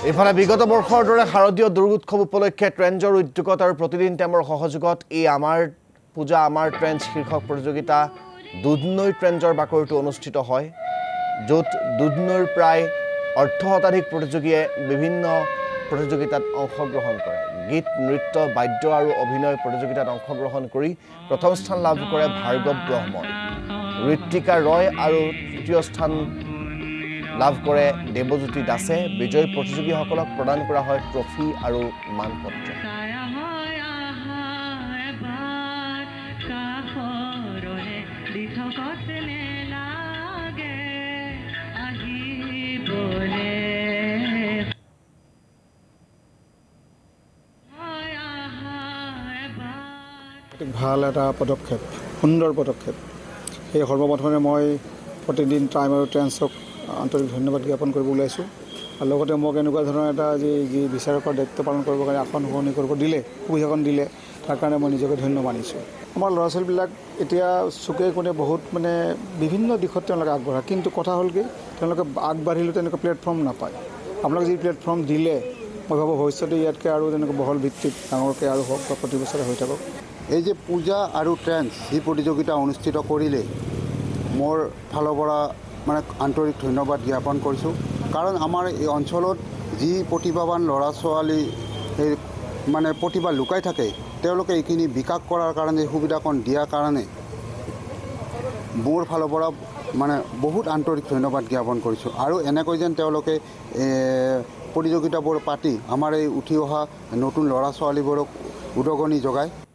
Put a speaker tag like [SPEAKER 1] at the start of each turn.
[SPEAKER 1] ইফালে বিগত বৰ্ষৰ দৰে শাৰদীয় দুৰ্গোৎসৱ উপলক্ষে ট্ৰেঞ্জৰ উদ্যোগত আৰু প্ৰতিদিন টাইমৰ সহযোগত এই আমাৰ পূজা আমাৰ ট্ৰেঞ্জ শীৰ্ষক প্ৰতিযোগিতা দুধনৈ ট্ৰেঞ্জৰ বাকৰিটো অনুষ্ঠিত হয় য'ত দুধনৈৰ প্ৰায় অৰ্ধশতাধিক প্ৰতিযোগীয়ে বিভিন্ন প্ৰতিযোগিতাত অংশগ্ৰহণ কৰে গীত নৃত্য বাদ্য আৰু অভিনয় প্ৰতিযোগিতাত অংশগ্ৰহণ কৰি প্ৰথম স্থান লাভ কৰে ভাৰ্গৱ ব্ৰহ্মই ঋত্বিকা ৰয় আৰু তৃতীয় স্থান লাভ কৰে দেৱজ্যোতি দাসে বিজয়ী প্ৰতিযোগীসকলক প্ৰদান কৰা হয় ট্ৰফি আৰু মানপত্ৰ
[SPEAKER 2] ভাল এটা পদক্ষেপ সুন্দৰ পদক্ষেপ এই সৰ্বপ্ৰথমে মই প্ৰতিদিন টাইম আৰু ট্ৰেঞ্চক আন্তৰিক ধন্যবাদ জ্ঞাপন কৰিব ওলাইছোঁ আৰু লগতে মোক এনেকুৱা ধৰণৰ এটা যি বিচাৰকৰ দায়িত্ব পালন কৰিবৰ কাৰণে আসন সলনি কৰিব দিলে সুবিধাকণ দিলে তাৰ কাৰণে মই নিজকে ধন্য মানিছোঁ আমাৰ ল'ৰা ছোৱালীবিলাক এতিয়া চুকে কোণে বহুত মানে বিভিন্ন দিশত তেওঁলোকে আগবঢ়া কিন্তু কথা হ'ল কি তেওঁলোকে আগবাঢ়িলেও তেনেকুৱা প্লেটফৰ্ম নাপায় আপোনালোকে যি প্লেটফৰ্ম দিলে মই ভাবোঁ ভৱিষ্যতে ইয়াতকৈ আৰু তেনেকুৱা বহল ভিত্তিত ডাঙৰকৈ আৰু হওক বা প্ৰতি বছৰে হৈ থাকক
[SPEAKER 3] এই যে পূজা আৰু ট্ৰেঞ্চ এই প্ৰতিযোগিতা অনুষ্ঠিত কৰিলে মোৰ ফালৰ পৰা মানে আন্তৰিক ধন্যবাদ জ্ঞাপন কৰিছোঁ কাৰণ আমাৰ এই অঞ্চলত যি প্ৰতিভাৱান ল'ৰা ছোৱালী এই মানে প্ৰতিভা লুকাই থাকে তেওঁলোকে এইখিনি বিকাশ কৰাৰ কাৰণে সুবিধাকণ দিয়াৰ কাৰণে মোৰ ফালৰ পৰা মানে বহুত আন্তৰিক ধন্যবাদ জ্ঞাপন কৰিছোঁ আৰু এনেকৈ যেন তেওঁলোকে প্ৰতিযোগিতাবোৰ পাতি আমাৰ এই উঠি অহা নতুন ল'ৰা ছোৱালীবোৰক উদগনি যোগায়